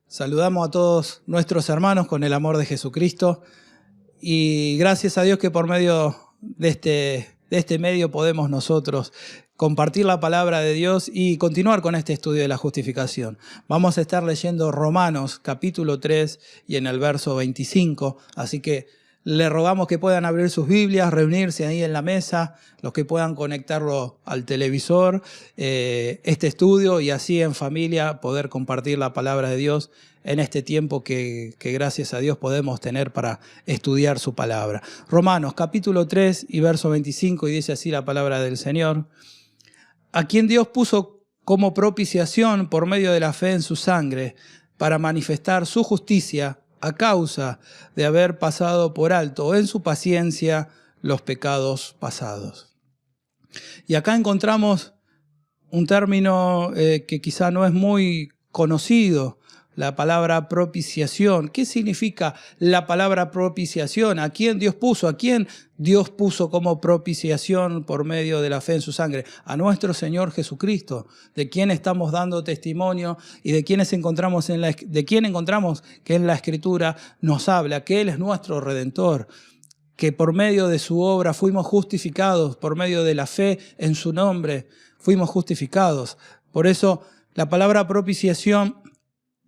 Saludamos a todos nuestros hermanos con el amor de Jesucristo y gracias a Dios que por medio de este medio podemos nosotros compartir la palabra de Dios y continuar con este estudio de la justificación. Vamos a estar leyendo Romanos capítulo 3 y en el verso 25, así que le rogamos que puedan abrir sus Biblias, reunirse ahí en la mesa, los que puedan conectarlo al televisor, este estudio y así en familia poder compartir la palabra de Dios en este tiempo que gracias a Dios podemos tener para estudiar su palabra. Romanos capítulo 3 y verso 25 y dice así la palabra del Señor. A quien Dios puso como propiciación por medio de la fe en su sangre para manifestar su justicia a causa de haber pasado por alto en su paciencia los pecados pasados. Y acá encontramos un término que quizá no es muy conocido, la palabra propiciación. ¿Qué significa la palabra propiciación? ¿A quién Dios puso? ¿A quién Dios puso como propiciación por medio de la fe en su sangre? A nuestro Señor Jesucristo, de quien estamos dando testimonio y de quien encontramos que en la Escritura nos habla, que Él es nuestro Redentor, que por medio de su obra fuimos justificados, por medio de la fe en su nombre fuimos justificados. Por eso la palabra propiciación,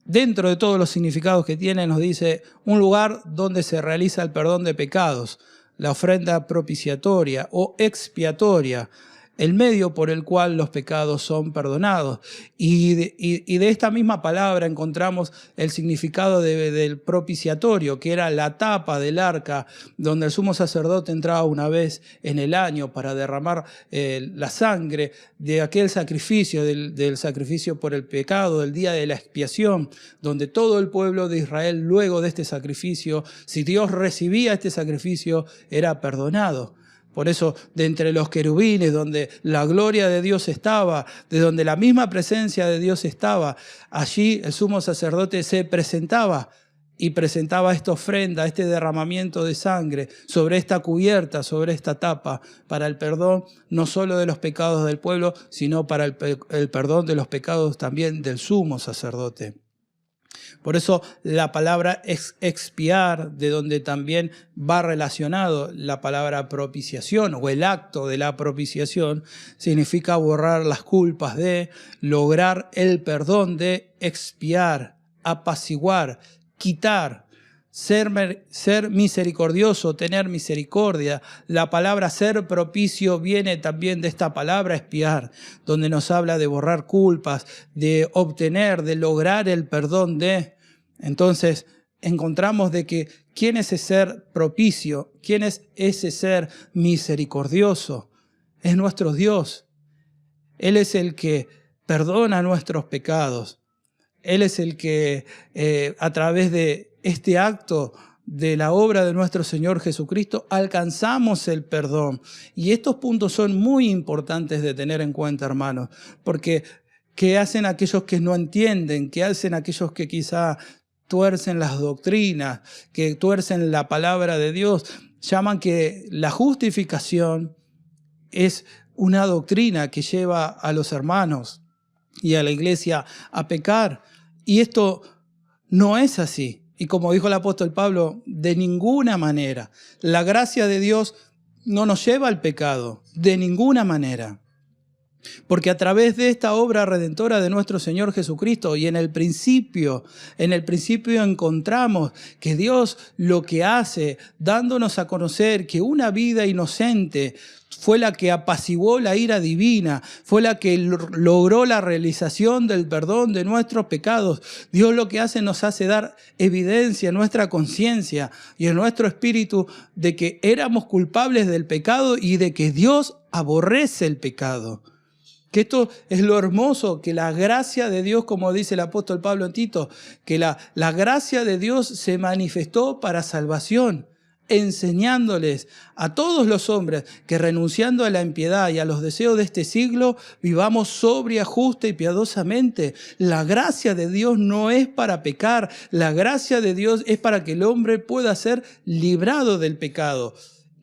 dentro de todos los significados que tiene, nos dice un lugar donde se realiza el perdón de pecados, la ofrenda propiciatoria o expiatoria, el medio por el cual los pecados son perdonados. Y de esta misma palabra encontramos el significado del propiciatorio, que era la tapa del arca donde el sumo sacerdote entraba una vez en el año para derramar la sangre de aquel sacrificio, del sacrificio por el pecado, del día de la expiación, donde todo el pueblo de Israel, luego de este sacrificio, si Dios recibía este sacrificio, era perdonado. Por eso, de entre los querubines, donde la gloria de Dios estaba, de donde la misma presencia de Dios estaba, allí el sumo sacerdote se presentaba y presentaba esta ofrenda, este derramamiento de sangre sobre esta cubierta, sobre esta tapa, para el perdón no solo de los pecados del pueblo, sino para el perdón de los pecados también del sumo sacerdote. Por eso la palabra expiar, de donde también va relacionado la palabra propiciación o el acto de la propiciación, significa borrar las culpas de, lograr el perdón de, expiar, apaciguar, quitar, ser misericordioso, tener misericordia. La palabra ser propicio viene también de esta palabra expiar, donde nos habla de borrar culpas, de obtener, de lograr el perdón de. Entonces encontramos de que ¿quién es ese ser propicio? ¿Quién es ese ser misericordioso? Es nuestro Dios. Él es el que perdona nuestros pecados. Él es el que a través de este acto de la obra de nuestro Señor Jesucristo alcanzamos el perdón. Y estos puntos son muy importantes de tener en cuenta, hermanos, porque ¿qué hacen aquellos que no entienden? ¿Qué hacen aquellos que quizá tuercen las doctrinas, que tuercen la palabra de Dios? Llaman que la justificación es una doctrina que lleva a los hermanos y a la iglesia a pecar. Y esto no es así. Y como dijo el apóstol Pablo, de ninguna manera. La gracia de Dios no nos lleva al pecado, de ninguna manera. Porque a través de esta obra redentora de nuestro Señor Jesucristo y en el principio encontramos que Dios lo que hace, dándonos a conocer que una vida inocente fue la que apaciguó la ira divina, fue la que logró la realización del perdón de nuestros pecados. Dios lo que hace nos hace dar evidencia en nuestra conciencia y en nuestro espíritu de que éramos culpables del pecado y de que Dios aborrece el pecado. Que esto es lo hermoso, que la gracia de Dios, como dice el apóstol Pablo en Tito, que la gracia de Dios se manifestó para salvación, enseñándoles a todos los hombres que renunciando a la impiedad y a los deseos de este siglo, vivamos sobria, justa y piadosamente. La gracia de Dios no es para pecar, la gracia de Dios es para que el hombre pueda ser librado del pecado.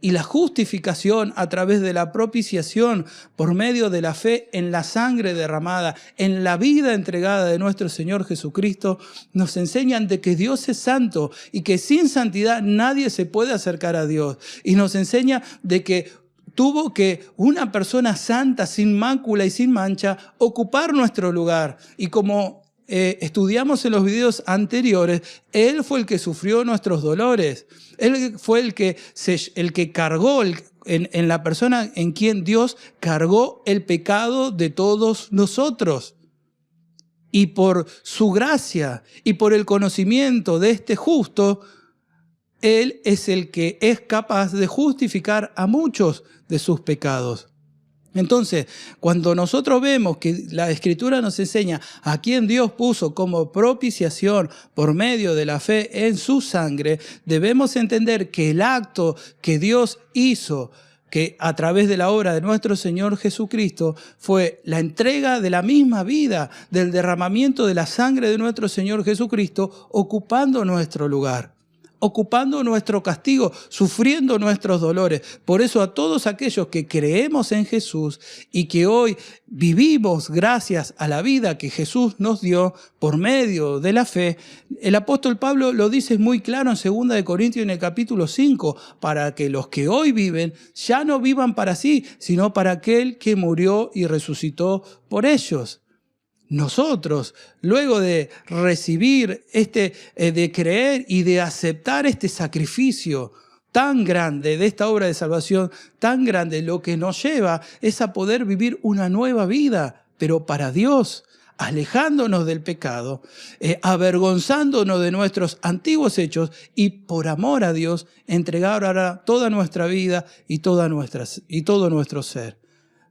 y la justificación a través de la propiciación por medio de la fe en la sangre derramada, en la vida entregada de nuestro Señor Jesucristo, nos enseñan de que Dios es santo y que sin santidad nadie se puede acercar a Dios. Y nos enseña de que tuvo que una persona santa, sin mácula y sin mancha, ocupar nuestro lugar. Y como estudiamos en los videos anteriores, Él fue el que sufrió nuestros dolores. Él fue el que cargó, en la persona en quien Dios cargó el pecado de todos nosotros. Y por su gracia y por el conocimiento de este justo, Él es el que es capaz de justificar a muchos de sus pecados. Entonces, cuando nosotros vemos que la Escritura nos enseña a quien Dios puso como propiciación por medio de la fe en su sangre, debemos entender que el acto que Dios hizo, que a través de la obra de nuestro Señor Jesucristo, fue la entrega de la misma vida, del derramamiento de la sangre de nuestro Señor Jesucristo, ocupando nuestro lugar, ocupando nuestro castigo, sufriendo nuestros dolores. Por eso a todos aquellos que creemos en Jesús y que hoy vivimos gracias a la vida que Jesús nos dio por medio de la fe, el apóstol Pablo lo dice muy claro en 2 Corintios en el capítulo 5, para que los que hoy viven ya no vivan para sí, sino para aquel que murió y resucitó por ellos. Nosotros, luego de recibir de creer y de aceptar este sacrificio tan grande, de esta obra de salvación tan grande, lo que nos lleva es a poder vivir una nueva vida, pero para Dios, alejándonos del pecado, avergonzándonos de nuestros antiguos hechos y por amor a Dios, entregar ahora toda nuestra vida y todo nuestro ser.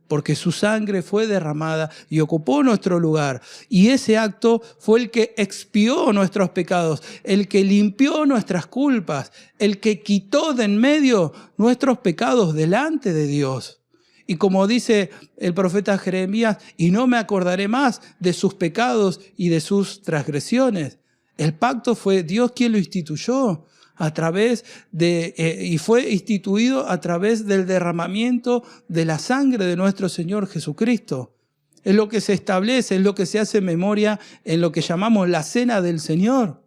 Porque su sangre fue derramada y ocupó nuestro lugar. Y ese acto fue el que expió nuestros pecados, el que limpió nuestras culpas, el que quitó de en medio nuestros pecados delante de Dios. Y como dice el profeta Jeremías, y no me acordaré más de sus pecados y de sus transgresiones. El pacto fue Dios quien lo instituyó. Y fue instituido a través del derramamiento de la sangre de nuestro Señor Jesucristo. Es lo que se establece, es lo que se hace memoria en lo que llamamos la Cena del Señor,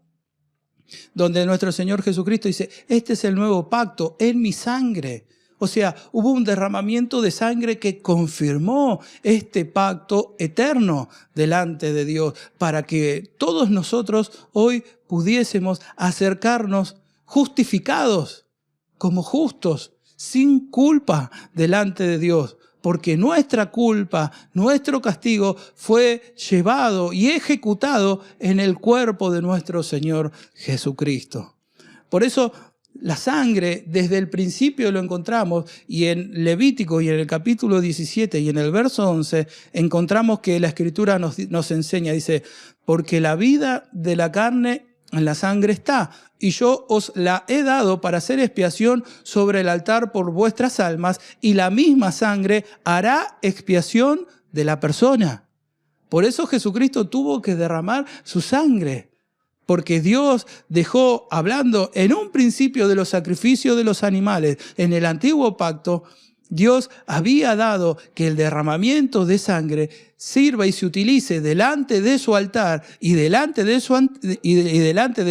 donde nuestro Señor Jesucristo dice, este es el nuevo pacto en mi sangre. O sea, hubo un derramamiento de sangre que confirmó este pacto eterno delante de Dios, para que todos nosotros hoy pudiésemos acercarnos justificados, como justos, sin culpa delante de Dios, porque nuestra culpa, nuestro castigo fue llevado y ejecutado en el cuerpo de nuestro Señor Jesucristo. Por eso la sangre, desde el principio lo encontramos, y en Levítico y en el capítulo 17 y en el verso 11, encontramos que la Escritura nos enseña, dice, porque la vida de la carne en la sangre está, y yo os la he dado para hacer expiación sobre el altar por vuestras almas, y la misma sangre hará expiación de la persona. Por eso Jesucristo tuvo que derramar su sangre, porque Dios dejó, hablando en un principio de los sacrificios de los animales, en el antiguo pacto, Dios había dado que el derramamiento de sangre sirva y se utilice delante de su altar y delante de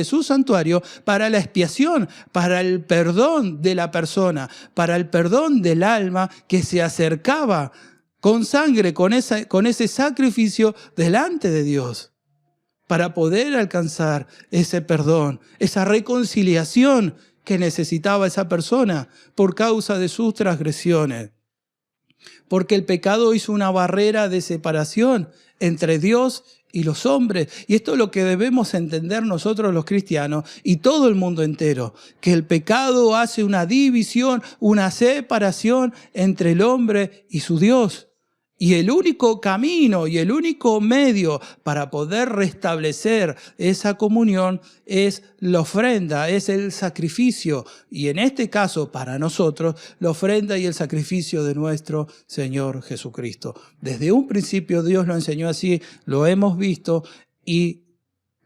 su santuario para la expiación, para el perdón de la persona, para el perdón del alma que se acercaba con sangre, con ese sacrificio delante de Dios, para poder alcanzar ese perdón, esa reconciliación que necesitaba esa persona por causa de sus transgresiones. Porque el pecado hizo una barrera de separación entre Dios y los hombres. Y esto es lo que debemos entender nosotros los cristianos y todo el mundo entero, que el pecado hace una división, una separación entre el hombre y su Dios. Y el único camino y el único medio para poder restablecer esa comunión es la ofrenda, es el sacrificio. Y en este caso, para nosotros, la ofrenda y el sacrificio de nuestro Señor Jesucristo. Desde un principio Dios lo enseñó así, lo hemos visto y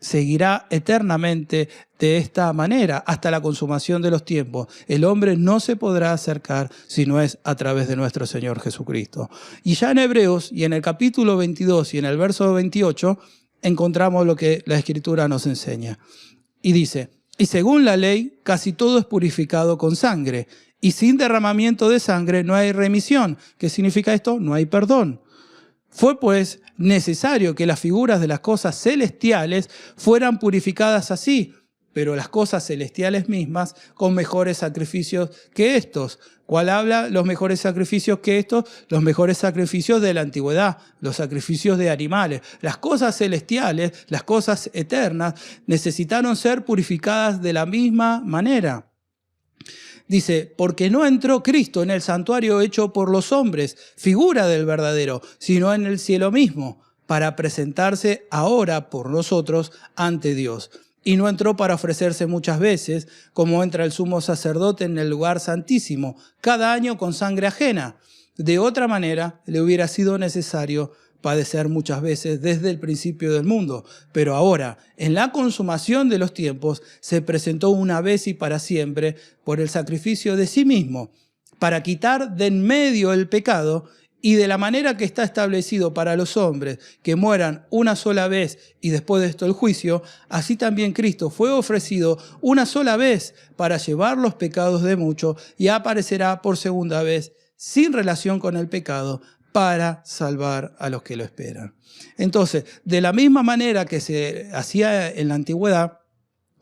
seguirá eternamente de esta manera hasta la consumación de los tiempos. El hombre no se podrá acercar si no es a través de nuestro Señor Jesucristo. Y ya en Hebreos, y en el capítulo 22 y en el verso 28, encontramos lo que la Escritura nos enseña. Y dice, y según la ley, casi todo es purificado con sangre, y sin derramamiento de sangre no hay remisión. ¿Qué significa esto? No hay perdón. Fue pues necesario que las figuras de las cosas celestiales fueran purificadas así, pero las cosas celestiales mismas con mejores sacrificios que estos. ¿Cuál habla los mejores sacrificios que estos? Los mejores sacrificios de la antigüedad, los sacrificios de animales. Las cosas celestiales, las cosas eternas, necesitaron ser purificadas de la misma manera. Dice, porque no entró Cristo en el santuario hecho por los hombres, figura del verdadero, sino en el cielo mismo, para presentarse ahora por nosotros ante Dios. Y no entró para ofrecerse muchas veces, como entra el sumo sacerdote en el lugar santísimo, cada año con sangre ajena. De otra manera, le hubiera sido necesario padecer muchas veces desde el principio del mundo. Pero ahora, en la consumación de los tiempos, se presentó una vez y para siempre por el sacrificio de sí mismo, para quitar de en medio el pecado, y de la manera que está establecido para los hombres, que mueran una sola vez y después de esto el juicio, así también Cristo fue ofrecido una sola vez para llevar los pecados de muchos y aparecerá por segunda vez sin relación con el pecado, para salvar a los que lo esperan. Entonces, de la misma manera que se hacía en la antigüedad,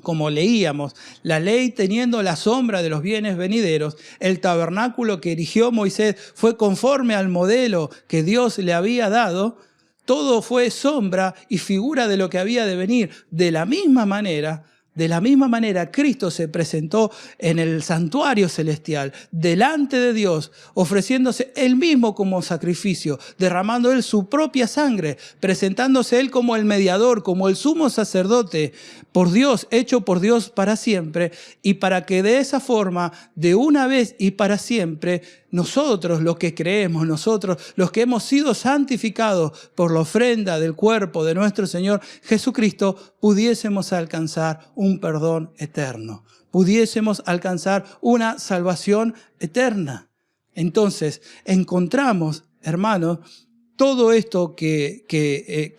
como leíamos, la ley teniendo la sombra de los bienes venideros, el tabernáculo que erigió Moisés fue conforme al modelo que Dios le había dado, todo fue sombra y figura de lo que había de venir. De la misma manera, Cristo se presentó en el santuario celestial, delante de Dios, ofreciéndose Él mismo como sacrificio, derramando Él su propia sangre, presentándose Él como el mediador, como el sumo sacerdote, por Dios, hecho por Dios para siempre, y para que de esa forma, de una vez y para siempre, nosotros los que creemos, nosotros los que hemos sido santificados por la ofrenda del cuerpo de nuestro Señor Jesucristo, pudiésemos alcanzar un perdón eterno, pudiésemos alcanzar una salvación eterna. Entonces, encontramos, hermanos, todo esto que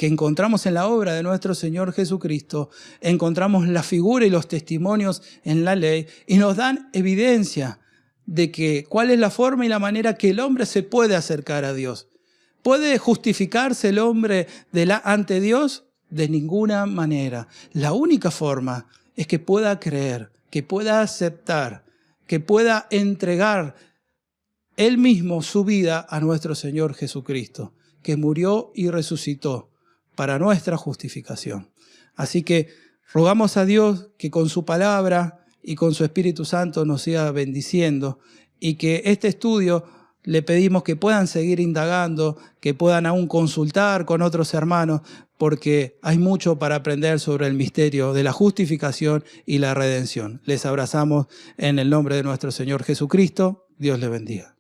encontramos en la obra de nuestro Señor Jesucristo, encontramos la figura y los testimonios en la ley y nos dan evidencia de que cuál es la forma y la manera que el hombre se puede acercar a Dios. ¿Puede justificarse el hombre ante Dios? De ninguna manera. La única forma es que pueda creer, que pueda aceptar, que pueda entregar Él mismo su vida a nuestro Señor Jesucristo, que murió y resucitó para nuestra justificación. Así que rogamos a Dios que con su palabra y con su Espíritu Santo nos siga bendiciendo y que este estudio le pedimos que puedan seguir indagando, que puedan aún consultar con otros hermanos, porque hay mucho para aprender sobre el misterio de la justificación y la redención. Les abrazamos en el nombre de nuestro Señor Jesucristo. Dios les bendiga.